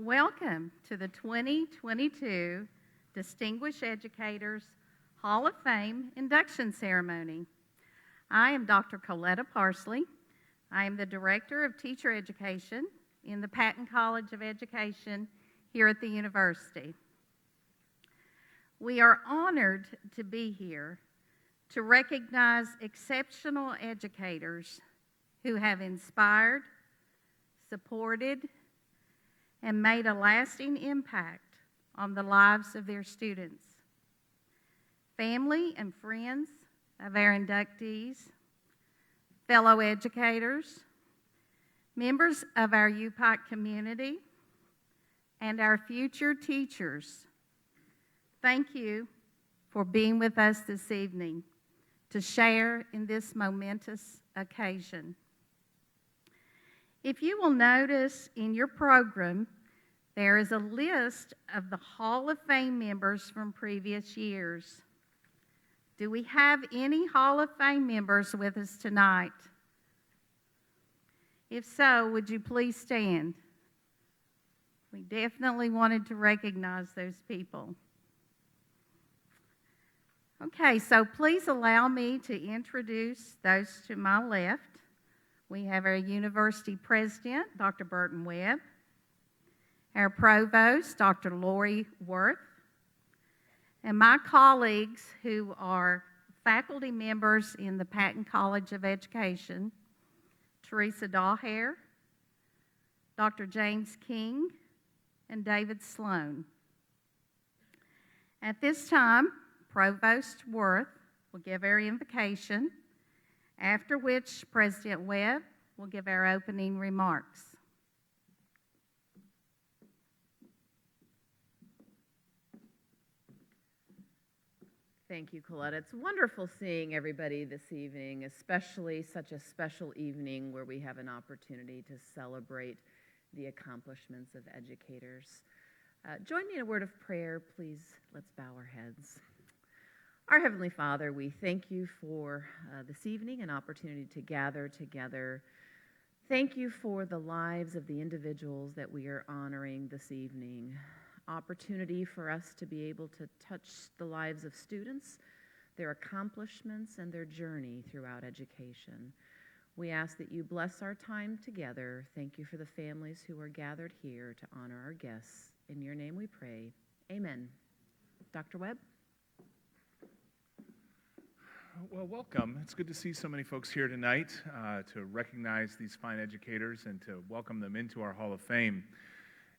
Welcome to the 2022 Distinguished Educators Hall of Fame induction ceremony. I am Dr. Coletta Parsley. I am the Director of Teacher Education in the Patton College of Education here at the university. We are honored to be here to recognize exceptional educators who have inspired, supported, and made a lasting impact on the lives of their students. Family and friends of our inductees, fellow educators, members of our UPike community, and our future teachers, thank you for being with us this evening to share in this momentous occasion. If you will notice in your program, there is a list of the Hall of Fame members from previous years. Do we have any Hall of Fame members with us tonight? If so, would you please stand? We definitely wanted to recognize those people. Okay, so please allow me to introduce those to my left. We have our university president, Dr. Burton Webb, our provost, Dr. Lori Worth, and my colleagues who are faculty members in the Patton College of Education, Teresa Dahlhair, Dr. James King, and David Sloan. At this time, Provost Worth will give our invocation, after which President Webb will give our opening remarks. Thank you, Coletta. It's wonderful seeing everybody this evening, especially such a special evening where we have an opportunity to celebrate the accomplishments of educators. Join me in a word of prayer, please. Let's bow our heads. Our Heavenly Father, we thank you for this evening, an opportunity to gather together. Thank you for the lives of the individuals that we are honoring this evening. Opportunity for us to be able to touch the lives of students, their accomplishments, and their journey throughout education. We ask that you bless our time together. Thank you for the families who are gathered here to honor our guests. In your name we pray. Amen. Dr. Webb? Well, welcome. It's good to see so many folks here tonight to recognize these fine educators and to welcome them into our Hall of Fame.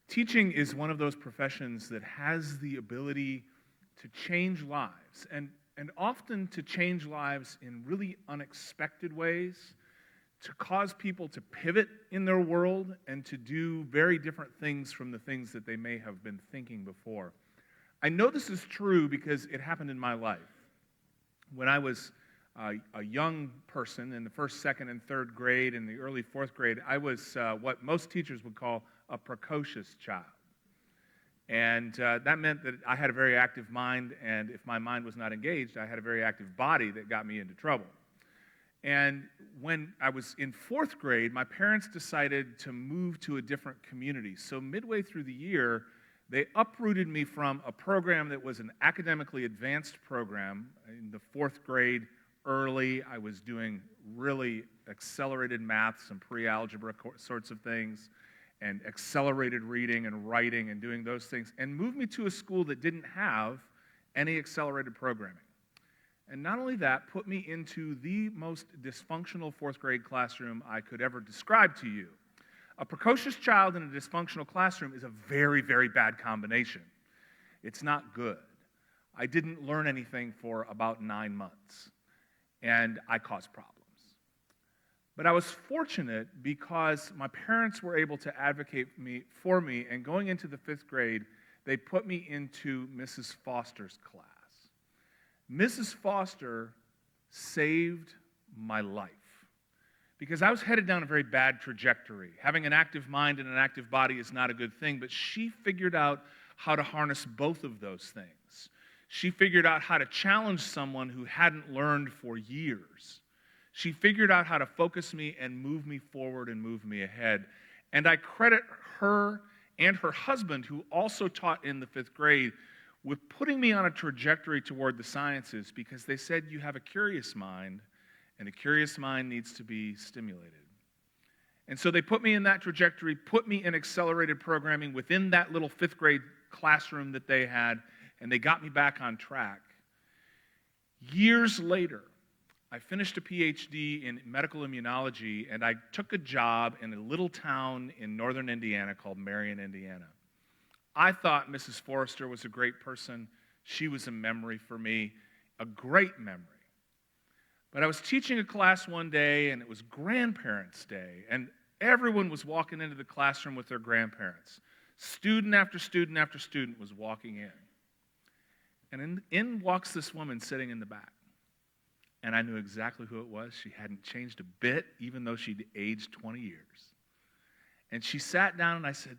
Teaching is one of those professions that has the ability to change lives, and often to change lives in really unexpected ways, to cause people to pivot in their world and to do very different things from the things that they may have been thinking before. I know this is true because it happened in my life. When I was a young person in the first, second, and third grade, in the early fourth grade, I was what most teachers would call a precocious child. And that meant that I had a very active mind, and if my mind was not engaged, I had a very active body that got me into trouble. And when I was in fourth grade, my parents decided to move to a different community. So midway through the year, they uprooted me from a program that was an academically advanced program. In the fourth grade, early, I was doing really accelerated math, some pre-algebra sorts of things, and accelerated reading and writing and doing those things, and moved me to a school that didn't have any accelerated programming. And not only that, put me into the most dysfunctional fourth grade classroom I could ever describe to you. A precocious child in a dysfunctional classroom is a very, very bad combination. It's not good. I didn't learn anything for about 9 months, and I caused problems. But I was fortunate because my parents were able to advocate for me, and going into the fifth grade, they put me into Mrs. Foster's class. Mrs. Foster saved my life, because I was headed down a very bad trajectory. Having an active mind and an active body is not a good thing, but she figured out how to harness both of those things. She figured out how to challenge someone who hadn't learned for years. She figured out how to focus me and move me forward and move me ahead. And I credit her and her husband, who also taught in the 5th grade, with putting me on a trajectory toward the sciences because they said you have a curious mind, and a curious mind needs to be stimulated. And so they put me in that trajectory, put me in accelerated programming within that little 5th grade classroom that they had, and they got me back on track. Years later, I finished a PhD in medical immunology, and I took a job in a little town in northern Indiana called Marion, Indiana. I thought Mrs. Forrester was a great person. She was a memory for me, a great memory. But I was teaching a class one day, and it was Grandparents' Day, and everyone was walking into the classroom with their grandparents. Student after student after student was walking in. And in walks this woman sitting in the back. And I knew exactly who it was. She hadn't changed a bit, even though she'd aged 20 years. And she sat down, and I said,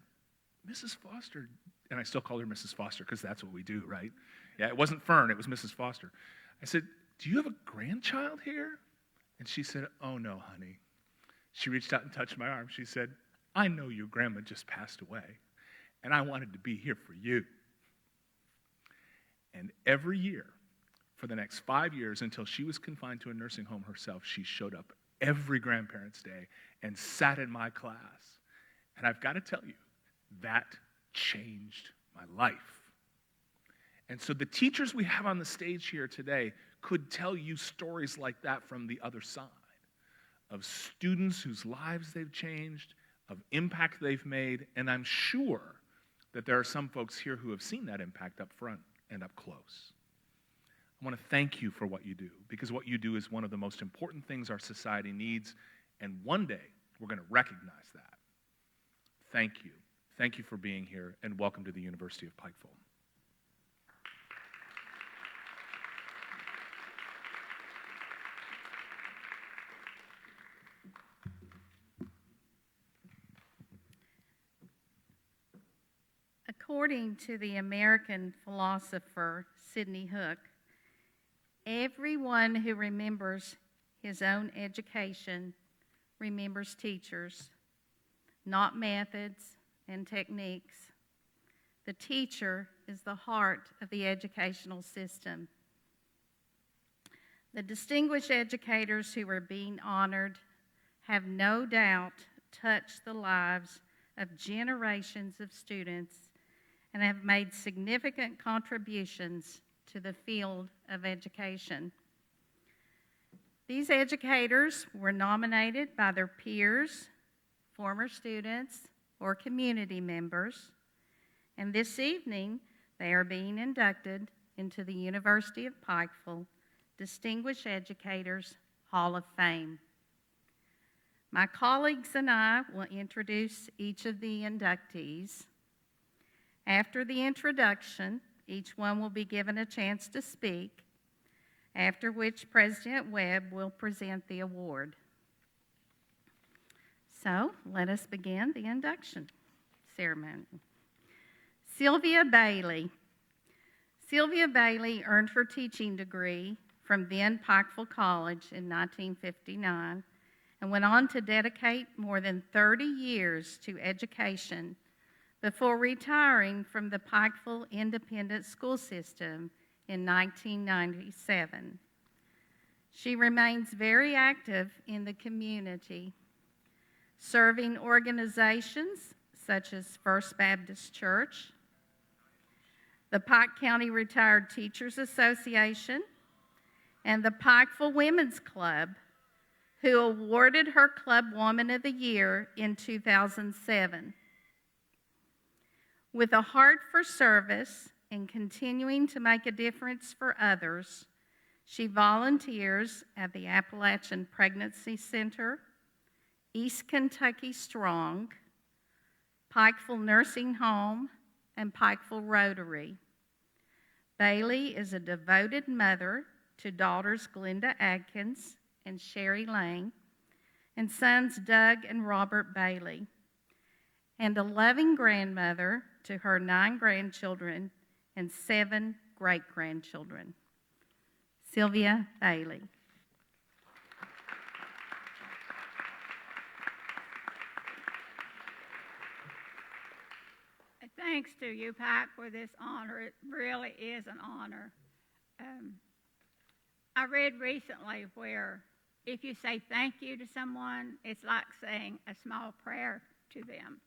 Mrs. Foster, and I still call her Mrs. Foster because that's what we do, right? Yeah, it wasn't Fern, it was Mrs. Foster. I said, do you have a grandchild here? And she said, oh no, honey. She reached out and touched my arm. She said, I know your grandma just passed away, and I wanted to be here for you. And every year, for the next 5 years, until she was confined to a nursing home herself, she showed up every Grandparents' Day and sat in my class. And I've got to tell you, that changed my life. And so the teachers we have on the stage here today could tell you stories like that from the other side, of students whose lives they've changed, of impact they've made, and I'm sure that there are some folks here who have seen that impact up front and up close. I want to thank you for what you do, because what you do is one of the most important things our society needs, and one day we're going to recognize that. Thank you. Thank you for being here, and welcome to the University of Pikeville. According to the American philosopher Sidney Hook, everyone who remembers his own education remembers teachers, not methods and techniques. The teacher is the heart of the educational system. The distinguished educators who are being honored have no doubt touched the lives of generations of students and have made significant contributions to the field of education. These educators were nominated by their peers, former students, or community members, and this evening they are being inducted into the University of Pikeville Distinguished Educators Hall of Fame. My colleagues and I will introduce each of the inductees. After the introduction, each one will be given a chance to speak, after which President Webb will present the award. So, let us begin the induction ceremony. Sylvia Bailey. Sylvia Bailey earned her teaching degree from then Pikeville College in 1959 and went on to dedicate more than 30 years to education before retiring from the Pikeville Independent School System in 1997. She remains very active in the community, serving organizations such as First Baptist Church, the Pike County Retired Teachers Association, and the Pikeville Women's Club, who awarded her Club Woman of the Year in 2007. With a heart for service and continuing to make a difference for others, she volunteers at the Appalachian Pregnancy Center, East Kentucky Strong, Pikeville Nursing Home, and Pikeville Rotary. Bailey is a devoted mother to daughters Glenda Adkins and Sherry Lane, and sons Doug and Robert Bailey, and a loving grandmother to her 9 grandchildren and 7 great-grandchildren. Sylvia Bailey. thanks to UPAC for this honor. It really is an honor. I read recently where if you say thank you to someone, it's like saying a small prayer to them.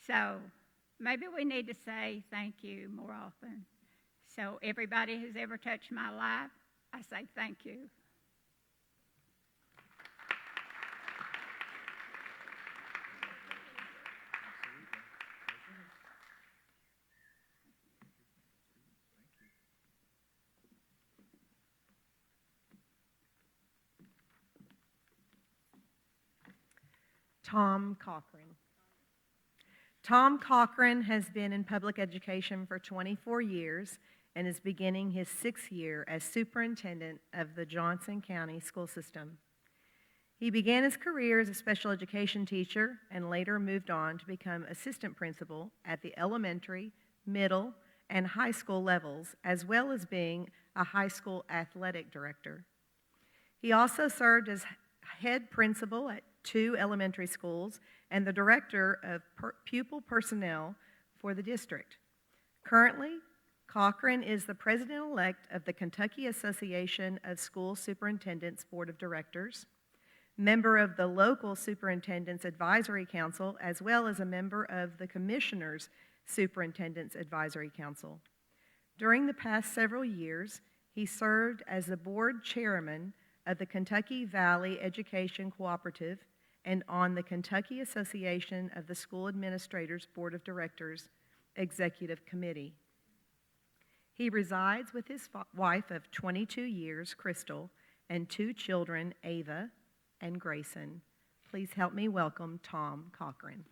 So maybe we need to say thank you more often. So everybody who's ever touched my life, I say thank you. Tom Cochran. Tom Cochran has been in public education for 24 years and is beginning his 6th year as superintendent of the Johnson County School System. He began his career as a special education teacher and later moved on to become assistant principal at the elementary, middle, and high school levels, as well as being a high school athletic director. He also served as head principal at 2 elementary schools and the director of pupil personnel for the district. Currently, Cochran is the president-elect of the Kentucky Association of School Superintendents Board of Directors, member of the local Superintendents Advisory Council, as well as a member of the Commissioners Superintendents Advisory Council. During the past several years, he served as the board chairman of the Kentucky Valley Education Cooperative and on the Kentucky Association of the School Administrators Board of Directors Executive Committee. He resides with his wife of 22 years, Crystal, and 2 children, Ava and Grayson. Please help me welcome Tom Cochran.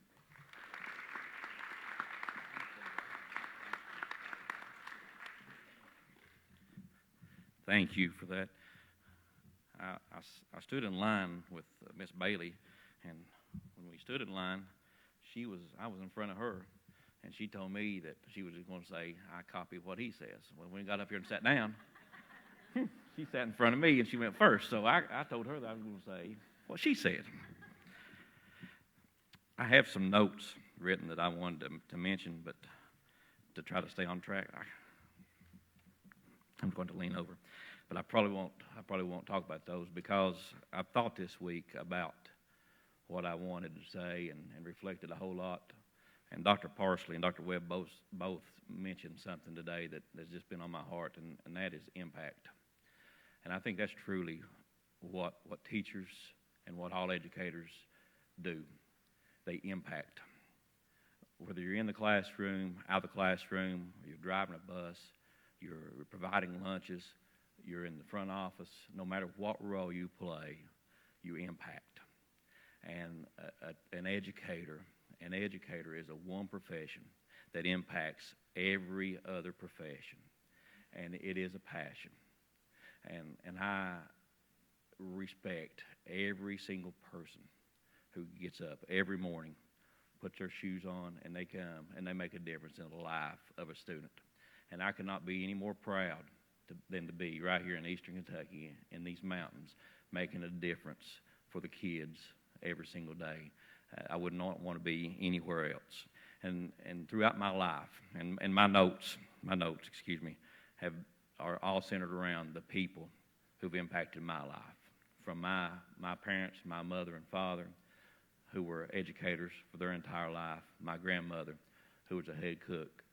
Thank you for that. I stood in line with Miss Bailey, and when we stood in line, I was in front of her, and she told me that she was just going to say, I copy what he says. When we got up here and sat down, she sat in front of me, and she went first, so I told her that I was going to say what she said. I have some notes written that I wanted to mention, but to try to stay on track, I'm going to lean over. But I probably won't talk about those because I've thought this week about what I wanted to say and reflected a whole lot. And Dr. Parsley and Dr. Webb both mentioned something today that's just been on my heart, and that is impact. And I think that's truly what teachers and what all educators do. They impact. Whether you're in the classroom, out of the classroom, or you're driving a bus, you're providing lunches, you're in the front office, no matter what role you play, you impact. And an educator is a one profession that impacts every other profession, and it is a passion. And I respect every single person who gets up every morning, puts their shoes on, and they come and they make a difference in the life of a student. And I could not be any more proud than to be right here in eastern Kentucky in these mountains making a difference for the kids every single day. I would not want to be anywhere else. And throughout my life, and my notes, are all centered around the people who've impacted my life. From my parents, my mother and father, who were educators for their entire life, my grandmother, who was a head cook,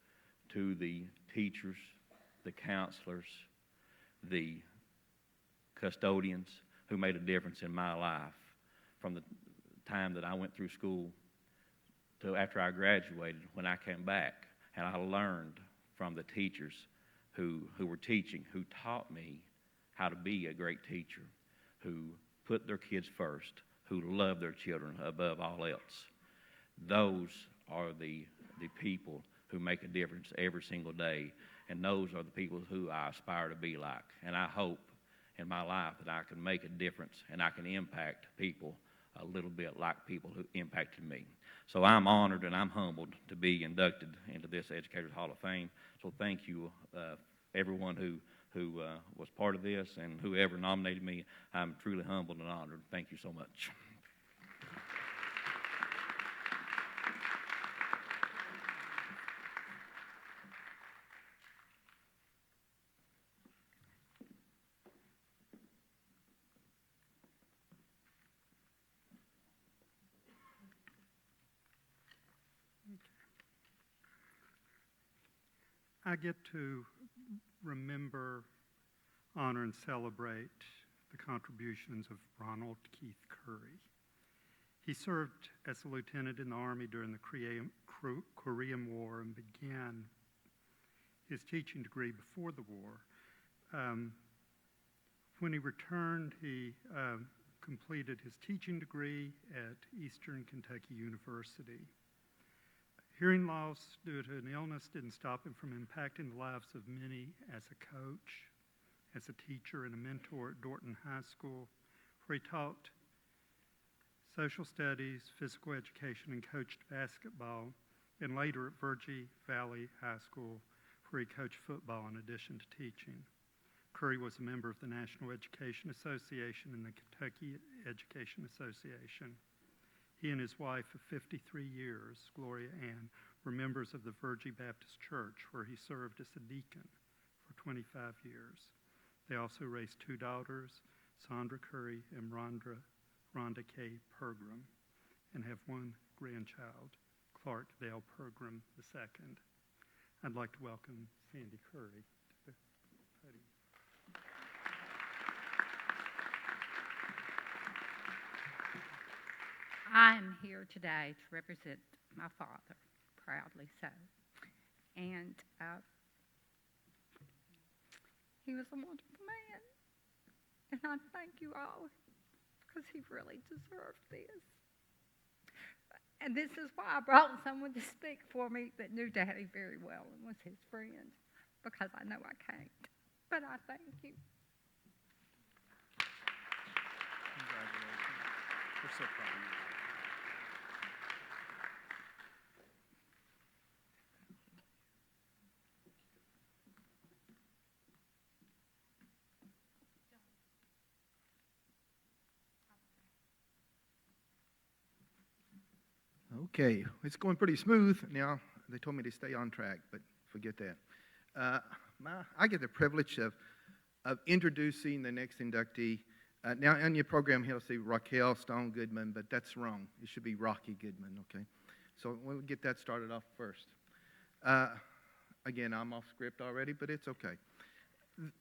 to the teachers, the counselors, the custodians who made a difference in my life from the time that I went through school to after I graduated, when I came back, and I learned from the teachers who were teaching, who taught me how to be a great teacher, who put their kids first, who love their children above all else. Those are the people who make a difference every single day, and those are the people who I aspire to be like. And I hope in my life that I can make a difference and I can impact people a little bit like people who impacted me. So I'm honored and I'm humbled to be inducted into this Educators Hall of Fame. So thank you, everyone who was part of this and whoever nominated me. I'm truly humbled and honored. Thank you so much. I get to remember, honor, and celebrate the contributions of Ronald Keith Curry. He served as a lieutenant in the Army during the Korean War and began his teaching degree before the war. When he returned, he completed his teaching degree at Eastern Kentucky University. Hearing loss due to an illness didn't stop him from impacting the lives of many as a coach, as a teacher, and a mentor at Dorton High School, where he taught social studies, physical education, and coached basketball, and later at Virgie Valley High School, where he coached football in addition to teaching. Curry was a member of the National Education Association and the Kentucky Education Association. He and his wife of 53 years, Gloria Ann, were members of the Virgie Baptist Church, where he served as a deacon for 25 years. They also raised two daughters, Sandra Curry and Rhonda K. Pergram, and have one grandchild, Clark Dale Pergram II. I'd like to welcome Sandy Curry to the podium. I'm here today to represent my father, proudly so. And he was a wonderful man. And I thank you all because he really deserved this. And this is why I brought someone to speak for me that knew Daddy very well and was his friend, because I know I can't. But I thank you. Congratulations. We're so proud of you. Okay, it's going pretty smooth now. They told me to stay on track, but forget that. I get the privilege of introducing the next inductee. Now, on your program here, I'll say Raquel Stone Goodman, but that's wrong. It should be Rocky Goodman, okay? So we'll get that started off first. Again, I'm off script already, but it's okay.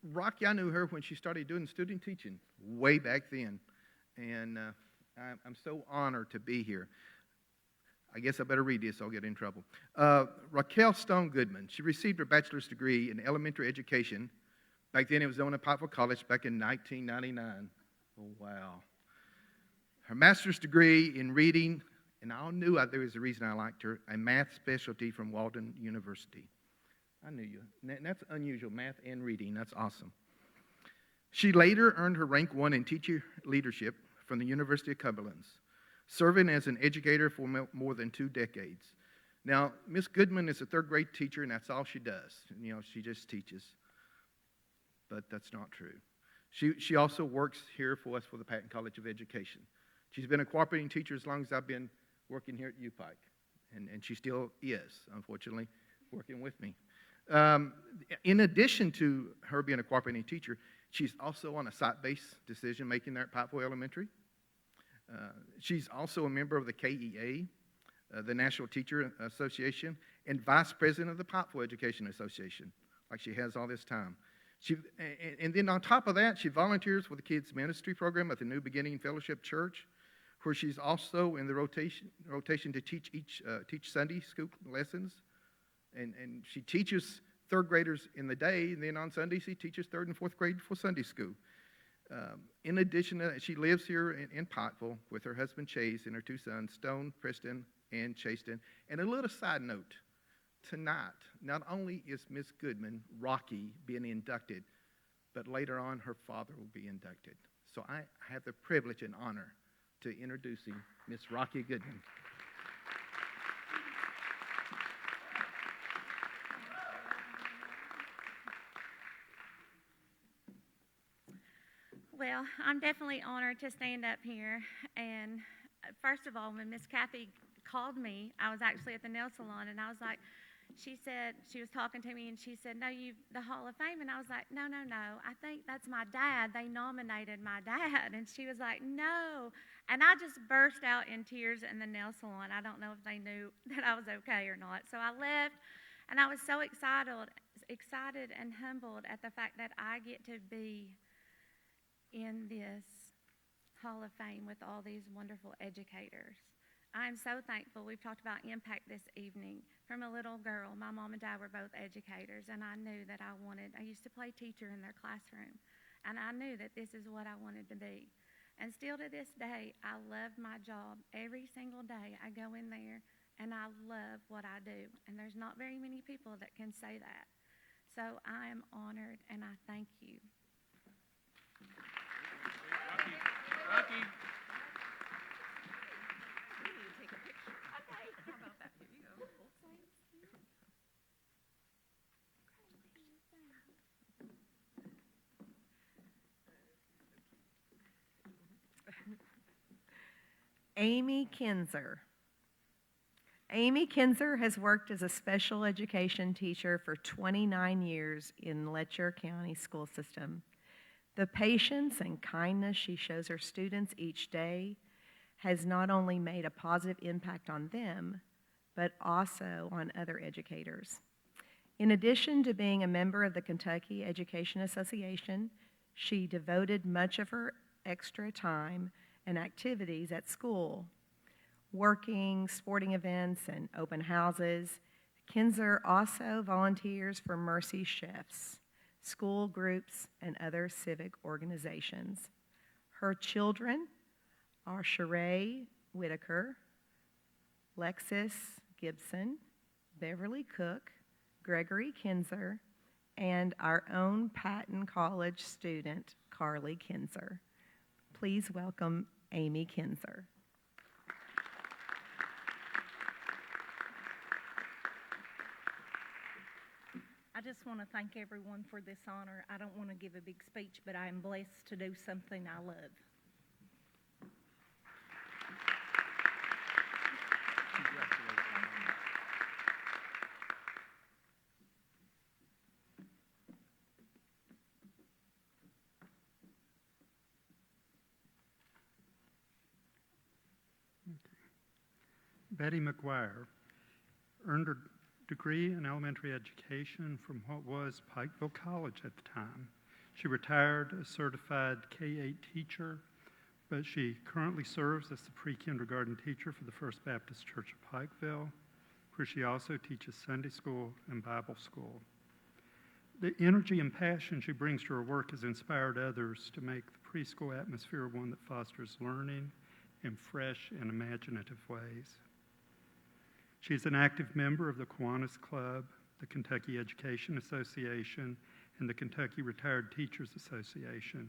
Rocky, I knew her when she started doing student teaching way back then, and I'm so honored to be here. I guess I better read this, I'll get in trouble. Raquel Stone Goodman, she received her bachelor's degree in elementary education. Back then it was known at Pikeville College back in 1999. Oh, wow. Her master's degree in reading, and I knew there was a reason I liked her, a math specialty from Walden University. I knew you. That's unusual, math and reading. That's awesome. She later earned her rank 1 in teacher leadership from the University of Cumberland, serving as an educator for more than 2 decades. Now, Miss Goodman is a 3rd grade teacher, and that's all she does. You know, she just teaches. But that's not true. She also works here for us for the Patton College of Education. She's been a cooperating teacher as long as I've been working here at UPike, and she still is, unfortunately, working with me. In addition to her being a cooperating teacher, she's also on a site-based decision-making there at Pikeville Elementary. She's also a member of the KEA, the National Teacher Association, and vice president of the Pikeville Education Association, like she has all this time. And then on top of that, she volunteers for the Kids Ministry Program at the New Beginning Fellowship Church, where she's also in the rotation to teach Sunday school lessons. And she teaches 3rd graders in the day, and then on Sunday she teaches 3rd and 4th grade for Sunday school. In addition to that, she lives here in Pikeville with her husband Chase and her 2 sons, Stone, Preston, and Chaston. And a little side note, tonight, not only is Miss Goodman, Rocky, being inducted, but later on her father will be inducted. So I have the privilege and honor to introducing Miss Rocky Goodman. Well, I'm definitely honored to stand up here. And first of all, when Miss Kathy called me, I was actually at the nail salon, and I was like, she said, she was talking to me, and she said, no, the Hall of Fame. And I was like, no, I think that's my dad. They nominated my dad. And she was like, no. And I just burst out in tears in the nail salon. I don't know if they knew that I was okay or not. So I left, and I was so excited and humbled at the fact that I get to be in this Hall of Fame with all these wonderful educators. I'm so thankful. We've talked about impact this evening. From a little girl, my mom and dad were both educators, and I knew that I used to play teacher in their classroom, and I knew that this is what I wanted to be. And still to this day, I love my job. Every single day I go in there, and I love what I do. And there's not very many people that can say that. So I am honored, and I thank you. Rocky. We need to take a picture. Okay. How about that? Here you go. Amy Kinzer. Amy Kinzer has worked as a special education teacher for 29 years in Letcher County School System. The patience and kindness she shows her students each day has not only made a positive impact on them, but also on other educators. In addition to being a member of the Kentucky Education Association, she devoted much of her extra time and activities at school, working sporting events and open houses. Kinzer also volunteers for Mercy Chefs, school groups, and other civic organizations. Her children are Sheree Whitaker, Lexis Gibson, Beverly Cook, Gregory Kinzer, and our own Patton College student, Carly Kinzer. Please welcome Amy Kinzer. I just want to thank everyone for this honor. I don't want to give a big speech, but I am blessed to do something I love. Betty McGuire earned her degree in elementary education from what was Pikeville College at the time. She retired a certified K-8 teacher, but she currently serves as the pre-kindergarten teacher for the First Baptist Church of Pikeville, where she also teaches Sunday school and Bible school. The energy and passion she brings to her work has inspired others to make the preschool atmosphere one that fosters learning in fresh and imaginative ways. She's an active member of the Kiwanis Club, the Kentucky Education Association, and the Kentucky Retired Teachers Association.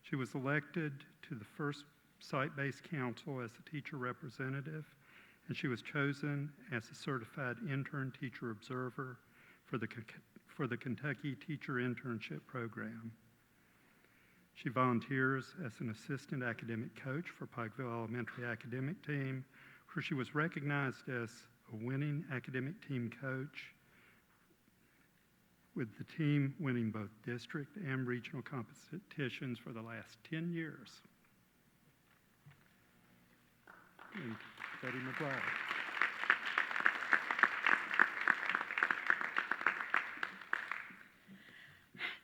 She was elected to the first site-based council as a teacher representative, and she was chosen as a certified intern teacher observer for the Kentucky Teacher Internship Program. She volunteers as an assistant academic coach for Pikeville Elementary Academic Team, where she was recognized as a winning academic team coach, with the team winning both district and regional competitions for the last 10 years. And Betty McGuire.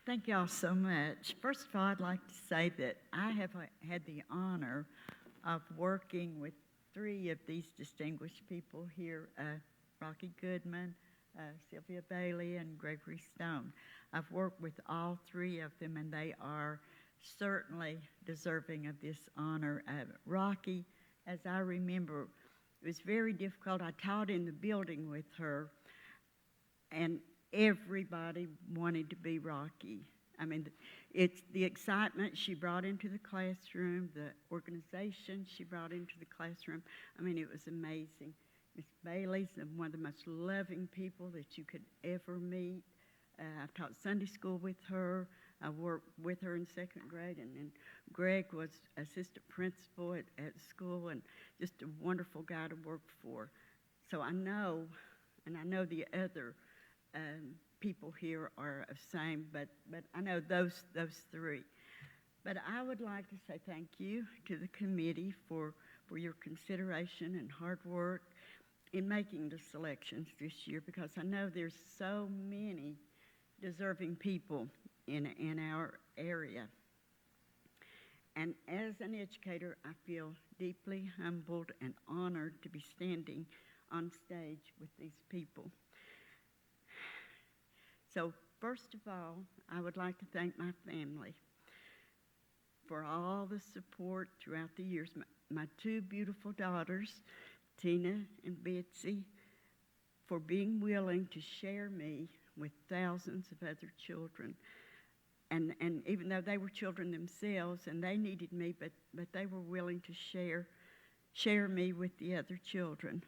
Thank y'all so much. First of all, I'd like to say that I have had the honor of working with three of these distinguished people here, Rocky Goodman, Sylvia Bailey, and Gregory Stone. I've worked with all three of them, and they are certainly deserving of this honor. Rocky, as I remember, it was very difficult. I taught in the building with her, and everybody wanted to be Rocky. I mean, it's the excitement she brought into the classroom, the organization she brought into the classroom. I mean, it was amazing. Miss Bailey's one of the most loving people that you could ever meet. I've taught Sunday school with her. I worked with her in second grade, and Greg was assistant principal at school, and just a wonderful guy to work for. So I know, and I know the other people here are the same, but I know those three. But I would like to say thank you to the committee for your consideration and hard work in making the selections this year, because I know there's so many deserving people in our area. And as an educator, I feel deeply humbled and honored to be standing on stage with these people. So first of all, I would like to thank my family for all the support throughout the years. My two beautiful daughters, Tina and Betsy, for being willing to share me with thousands of other children. And even though they were children themselves and they needed me, but they were willing to share me with the other children.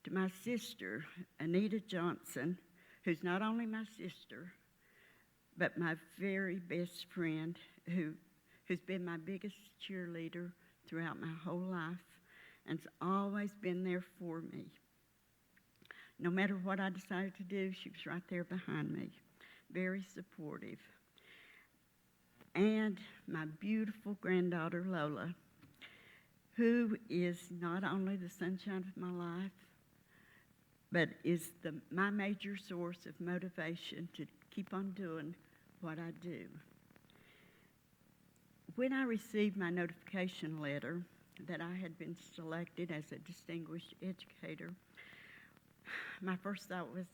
To my sister, Anita Johnson, who's not only my sister, but my very best friend, who's been my biggest cheerleader throughout my whole life and's always been there for me. No matter what I decided to do, she was right there behind me, very supportive. And my beautiful granddaughter, Lola, who is not only the sunshine of my life, but is my major source of motivation to keep on doing what I do. When I received my notification letter that I had been selected as a distinguished educator, my first thought was,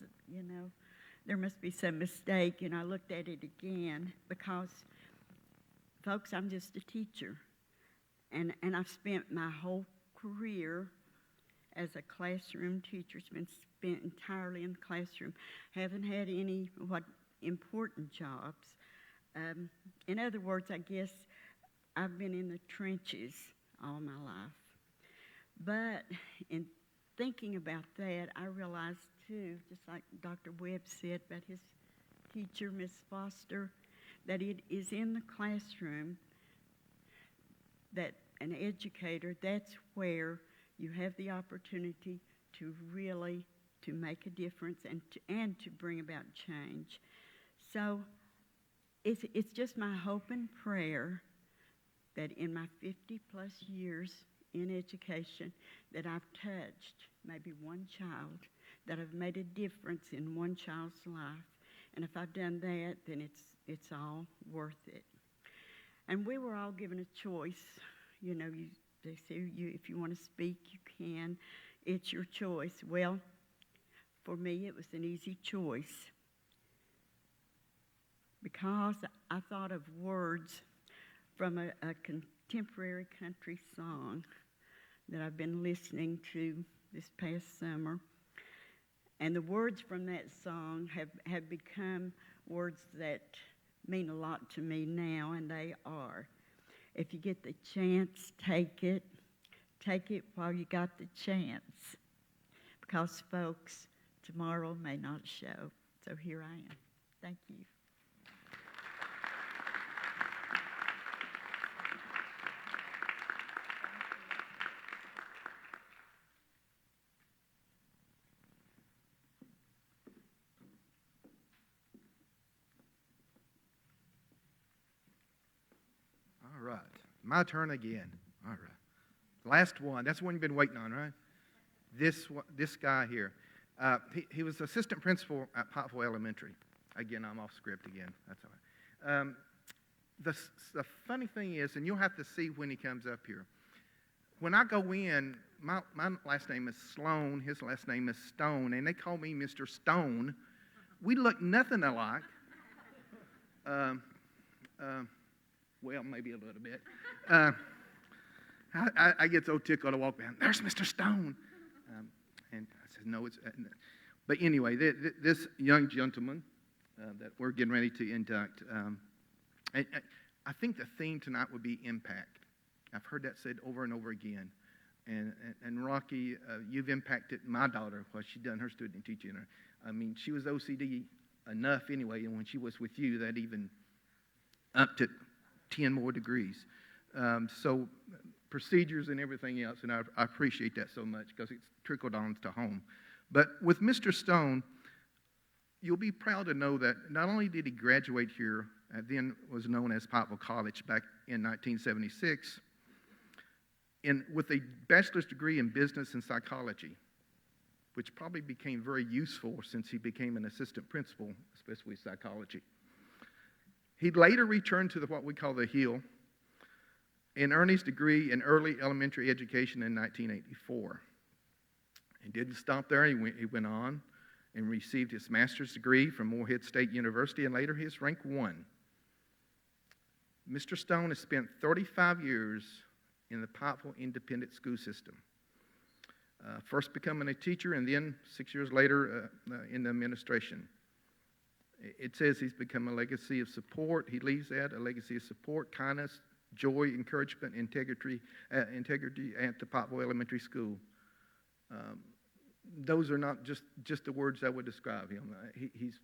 there must be some mistake, and I looked at it again because, folks, I'm just a teacher, and I've spent my whole career as a classroom teacher. It's been spent entirely in the classroom. Haven't had any important jobs. In other words, I guess I've been in the trenches all my life. But in thinking about that, I realized too, just like Dr. Webb said about his teacher, Miss Foster, that it is in the classroom that an educator, that's where you have the opportunity to really to make a difference and to bring about change. So it's just my hope and prayer that in my 50-plus years in education that I've touched maybe one child, that I've made a difference in one child's life. And if I've done that, then it's all worth it. And we were all given a choice. They say if you want to speak, you can. It's your choice. Well, for me, it was an easy choice because I thought of words from a contemporary country song that I've been listening to this past summer. And the words from that song have become words that mean a lot to me now, and they are. If you get the chance, take it. Take it while you got the chance. Because, folks, tomorrow may not show. So here I am. Thank you. All right. My turn again. All right. Last one. That's the one you've been waiting on, right? This guy here. He was assistant principal at Pottsville Elementary. Again, I'm off script again. That's all right. The funny thing is, and you'll have to see when he comes up here, when I go in, my last name is Sloan, his last name is Stone, and they call me Mr. Stone. We look nothing alike. Well, maybe a little bit. I get so tickled to walk down. There's Mr. Stone. And I said, no, it's... But anyway, this young gentleman that we're getting ready to induct, I think the theme tonight would be impact. I've heard that said over and over again. And Rocky, you've impacted my daughter while she's done her student teaching. I mean, she was OCD enough anyway, and when she was with you, that even up to 10 more degrees. So procedures and everything else, and I appreciate that so much because it's trickled on to home. But with Mr. Stone, you'll be proud to know that not only did he graduate here, then was known as Pottsville College back in 1976, with a bachelor's degree in business and psychology. which probably became very useful since he became an assistant principal, especially psychology. He later returned to what we call the Hill and earned his degree in early elementary education in 1984. He didn't stop there. He went on and received his master's degree from Morehead State University, and later his rank 1. Mr. Stone has spent 35 years in the Pikeville Independent School System, first becoming a teacher and then 6 years later in the administration. It says he's become a legacy of support. He leaves that, a legacy of support, kindness, joy, encouragement, integrity at the Pikeville Elementary School. Those are not just the words that would describe him. He's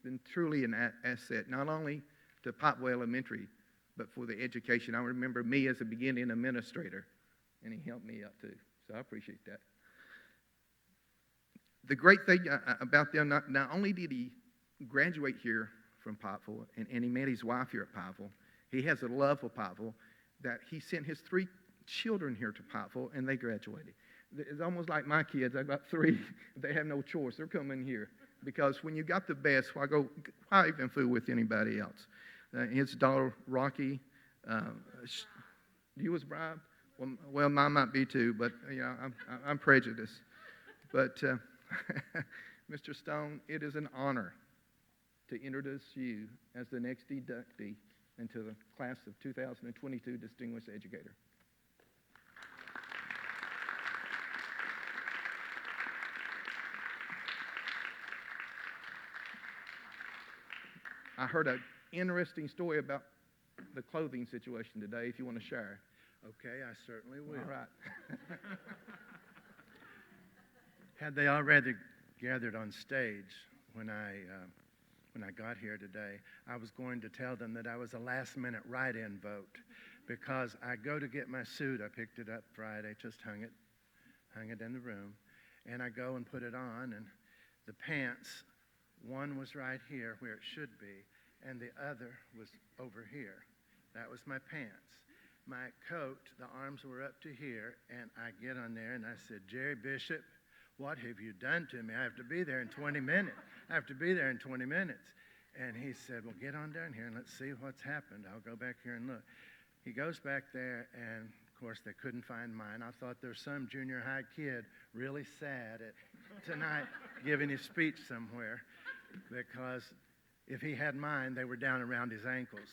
been truly an asset, not only to Pikeville Elementary, but for the education. I remember me as a beginning administrator, and he helped me out too. So I appreciate that. The great thing about them, not only did he graduate here from Pikeville, and he met his wife here at Pikeville, he has a love for Pikeville that he sent his 3 children here to Pikeville, and they graduated. It's almost like my kids. I've got 3. They have no choice. They're coming here. Because when you got the best, why even fool with anybody else? His daughter, Rocky, you was bribed? Well, mine might be too, but I'm prejudiced. But Mr. Stone, it is an honor to introduce you as the next inductee into the class of 2022 Distinguished Educator. I heard an interesting story about the clothing situation today, if you want to share. Okay, I certainly will. All right. Had they already gathered on stage when I got here today, I was going to tell them that I was a last-minute write-in vote because I go to get my suit. I picked it up Friday, just hung it in the room, and I go and put it on, and the pants, one was right here where it should be, and the other was over here. That was my pants. My coat, the arms were up to here, and I get on there, and I said, Jerry Bishop, what have you done to me? I have to be there in 20 minutes. And he said, well, get on down here, and let's see what's happened. I'll go back here and look. He goes back there, and, of course, they couldn't find mine. I thought there's some junior high kid really sad at tonight giving his speech somewhere because if he had mine, they were down around his ankles.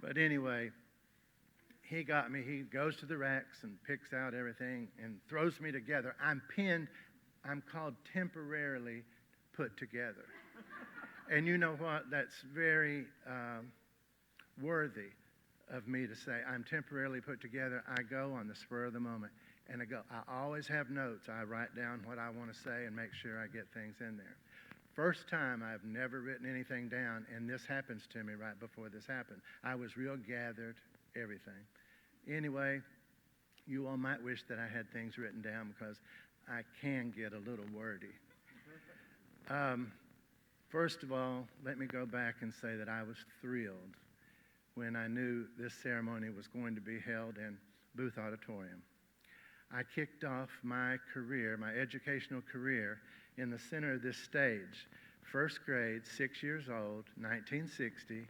But anyway, he got me. He goes to the racks and picks out everything and throws me together. I'm pinned. I'm called temporarily put together. And you know what? That's very worthy of me to say. I'm temporarily put together. I go on the spur of the moment. And I go. I always have notes. I write down what I want to say and make sure I get things in there. First time I've never written anything down, and this happens to me right before this happened. I was real gathered, everything. Anyway, you all might wish that I had things written down because I can get a little wordy. First of all, let me go back and say that I was thrilled when I knew this ceremony was going to be held in Booth Auditorium. I kicked off my career, my educational career, in the center of this stage. First grade, 6 years old, 1960,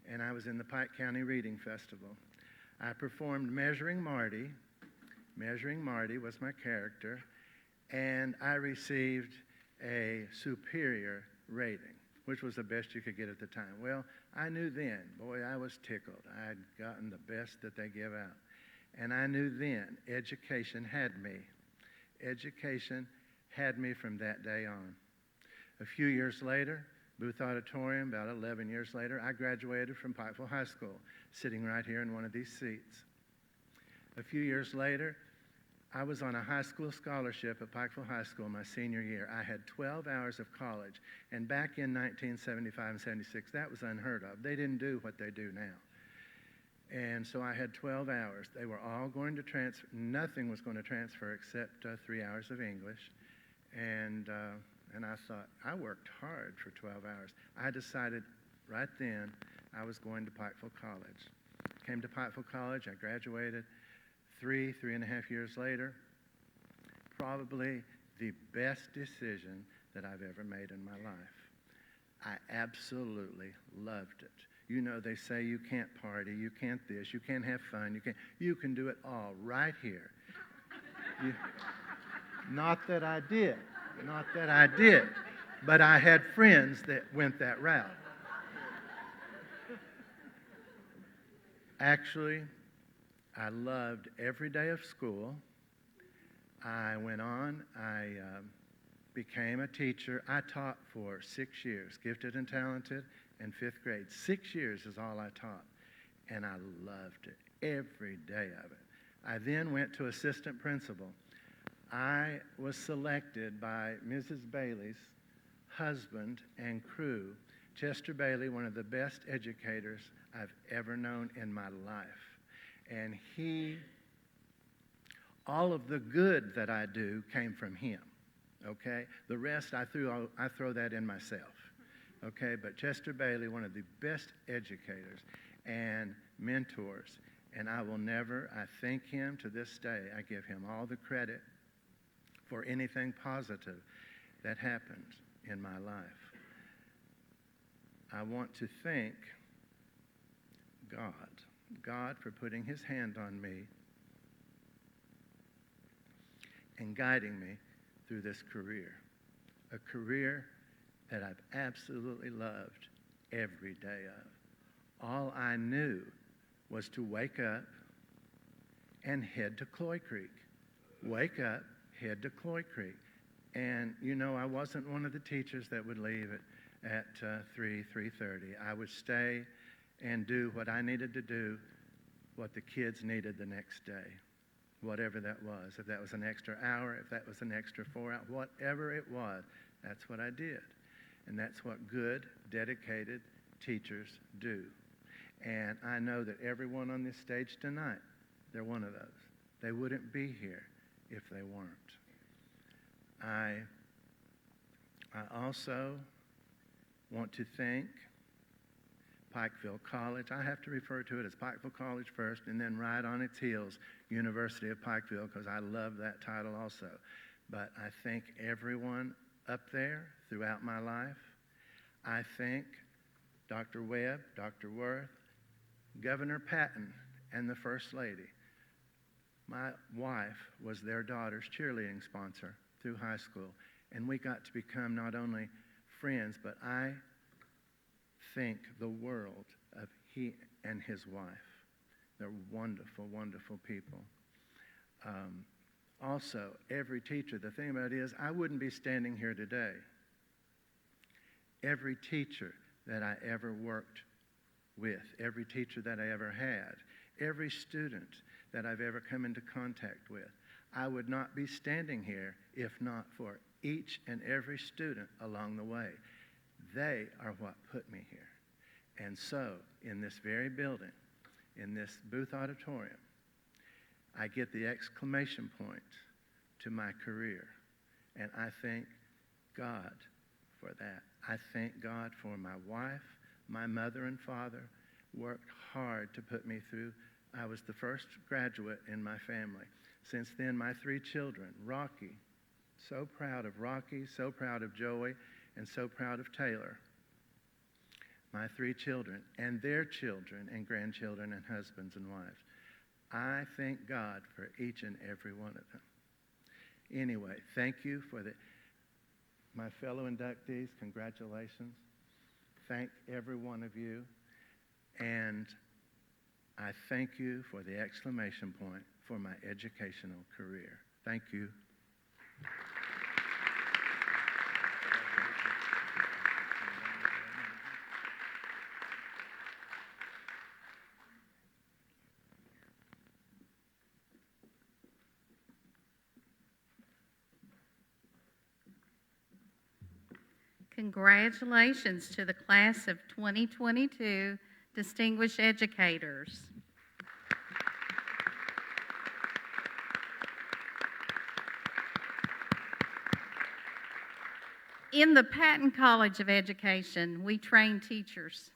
and I was in the Pike County Reading Festival. I performed Measuring Marty. Measuring Marty was my character, and I received a superior rating, which was the best you could get at the time. Well, I knew then, boy, I was tickled. I had gotten the best that they give out. And I knew then education had me. Education had me from that day on. A few years later, Booth Auditorium, about 11 years later, I graduated from Pikeville High School, sitting right here in one of these seats. A few years later, I was on a high school scholarship at Pikeville High School my senior year. I had 12 hours of college, and back in 1975 and 76, that was unheard of. They didn't do what they do now. And so I had 12 hours. They were all going to transfer. Nothing was going to transfer except 3 hours of English. And I thought, I worked hard for 12 hours. I decided right then I was going to Pikeville College. Came to Pikeville College. I graduated 3.5 years later. probably the best decision that I've ever made in my life. I absolutely loved it. You know, they say you can't party, you can't this, you can't have fun, you can do it all right here. Not that I did, but I had friends that went that route. Actually, I loved every day of school. I went on, I became a teacher. I taught for 6 years, gifted and talented, in 5th grade. 6 years is all I taught, and I loved it, every day of it. I then went to assistant principal. I was selected by Mrs. Bailey's husband and crew, Chester Bailey, one of the best educators I've ever known in my life. And all of the good that I do came from him, okay? The rest, I throw that in myself, okay? But Chester Bailey, one of the best educators and mentors, and I thank him to this day. I give him all the credit for anything positive that happened in my life. I want to thank God for putting his hand on me and guiding me through this career, a career that I've absolutely loved every day of. All I knew was to wake up and head to Cloy Creek. Wake up, head to Cloy Creek. And, you know, I wasn't one of the teachers that would leave at 3:30. I would stay and do what I needed to do, what the kids needed the next day, whatever that was. If that was an extra hour, if that was an extra 4 hours, whatever it was, that's what I did. And that's what good, dedicated teachers do. And I know that everyone on this stage tonight, they're one of those. They wouldn't be here if they weren't. I also want to thank Pikeville College. I have to refer to it as Pikeville College first, and then right on its heels, University of Pikeville, because I love that title also. But I thank everyone up there throughout my life. I thank Dr. Webb, Dr. Worth, Governor Patton, and the First Lady. My wife was their daughter's cheerleading sponsor through high school, and we got to become not only friends, but I think the world of he and his wife. They're wonderful, wonderful people. Also, every teacher, the thing about it is, I wouldn't be standing here today. Every teacher that I ever worked with, every teacher that I ever had, every student that I've ever come into contact with, I would not be standing here if not for each and every student along the way. They are what put me here. And so, in this very building, in this booth auditorium, I get the exclamation point to my career. And I thank God for that. I thank God for my wife, my mother and father worked hard to put me through. I was the first graduate in my family. Since then, my 3 children, Rocky, so proud of Rocky, so proud of Joey, and so proud of Taylor. My 3 children and their children and grandchildren and husbands and wives. I thank God for each and every one of them. Anyway, thank you for my fellow inductees. Congratulations. Thank every one of you. And I thank you for the exclamation point for my educational career. Thank you. Congratulations to the class of 2022 Distinguished Educators. In the Patton College of Education, we train teachers.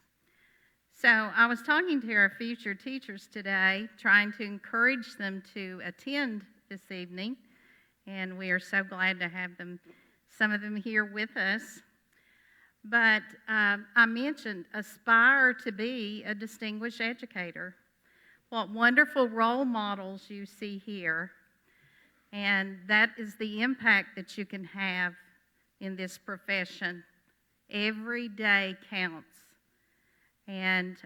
So I was talking to our future teachers today, trying to encourage them to attend this evening. and we are so glad to have them, some of them here with us. But I mentioned aspire to be a distinguished educator. What wonderful role models you see here, and that is the impact that you can have in this profession. Every day counts, and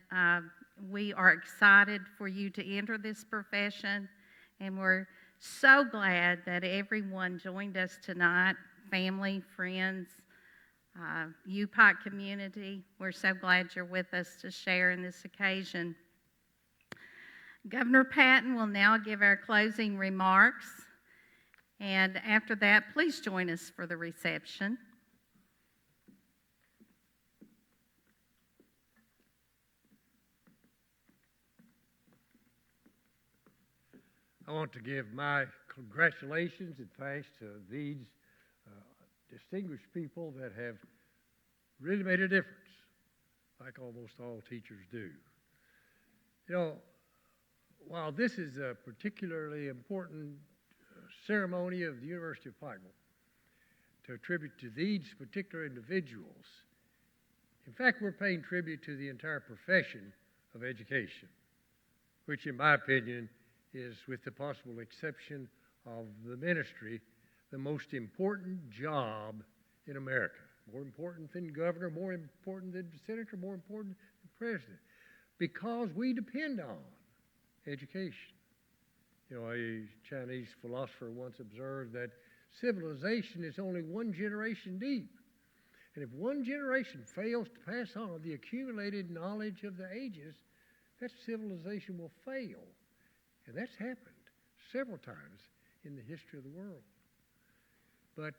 we are excited for you to enter this profession, and we're so glad that everyone joined us tonight, family, friends, UPOC community. We're so glad you're with us to share in this occasion. Governor Patton will now give our closing remarks, and after that, please join us for the reception. I want to give my congratulations and thanks to these distinguished people that have really made a difference, like almost all teachers do. You know, while this is a particularly important ceremony of the University of Pikeville to attribute to these particular individuals, in fact, we're paying tribute to the entire profession of education, which in my opinion is, with the possible exception of the ministry, the most important job in America. More important than governor, more important than senator, more important than president, because we depend on education. You know, a Chinese philosopher once observed that civilization is only one generation deep. And if one generation fails to pass on the accumulated knowledge of the ages, that civilization will fail. And that's happened several times in the history of the world. But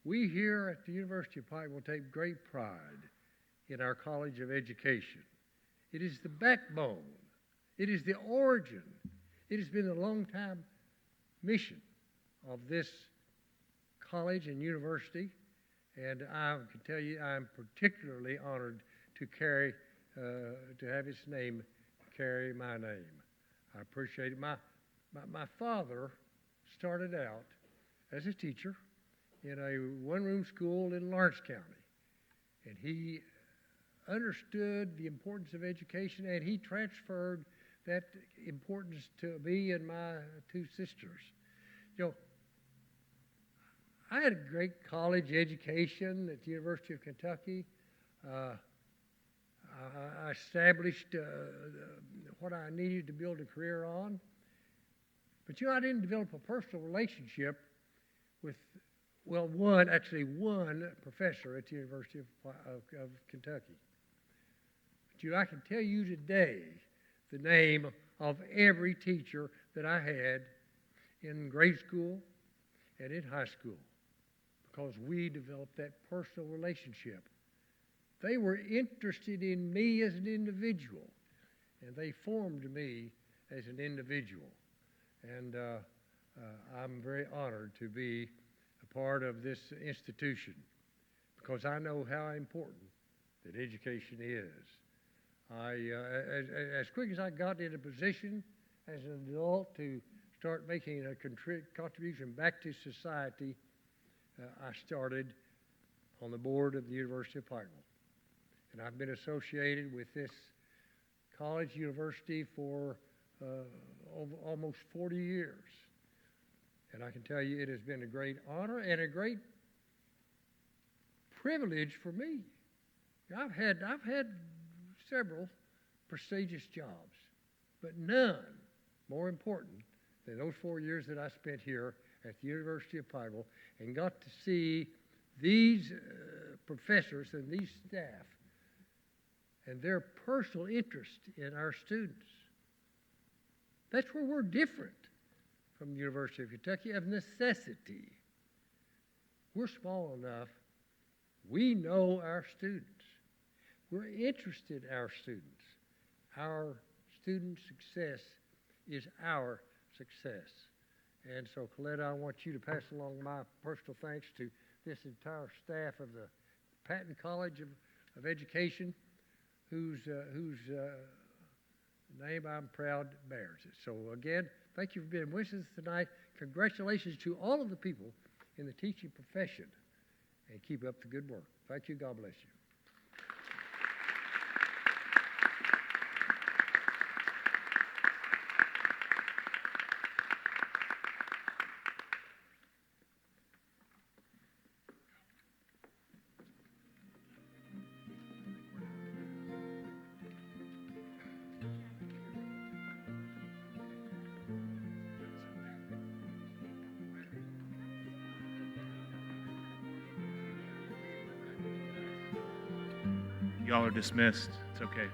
we here at the University of Pikeville take great pride in our College of Education. It is the backbone. It is the origin. It has been a long-time mission of this college and university. And I can tell you I'm particularly honored to have its name carry my name. I appreciate it. My father started out as a teacher in a one-room school in Lawrence County. And he understood the importance of education, and he transferred that importance to me and my two sisters. You know, I had a great college education at the University of Kentucky. I established what I needed to build a career on. But you know, I didn't develop a personal relationship with, well, one professor at the University of Kentucky. But you know, I can tell you today the name of every teacher that I had in grade school and in high school, because we developed that personal relationship. They were interested in me as an individual, and they formed me as an individual. And I'm very honored to be a part of this institution, because I know how important that education is. As quick as I got in a position as an adult to start making a contribution back to society, I started on the board of the University of Pikeville. And I've been associated with this college university for almost 40 years. And I can tell you it has been a great honor and a great privilege for me. I've had several prestigious jobs, but none more important than those 4 years that I spent here at the University of Pikeville and got to see these professors and these staff and their personal interest in our students. That's where we're different from the University of Kentucky, of necessity. We're small enough. We know our students. We're interested in our students. Our student success is our success. And so, Coletta, I want you to pass along my personal thanks to this entire staff of the Patton College of Education, whose name I'm proud bears it. So again, thank you for being with us tonight. congratulations to all of the people in the teaching profession, and keep up the good work. Thank you. God bless you. Y'all are dismissed. It's okay.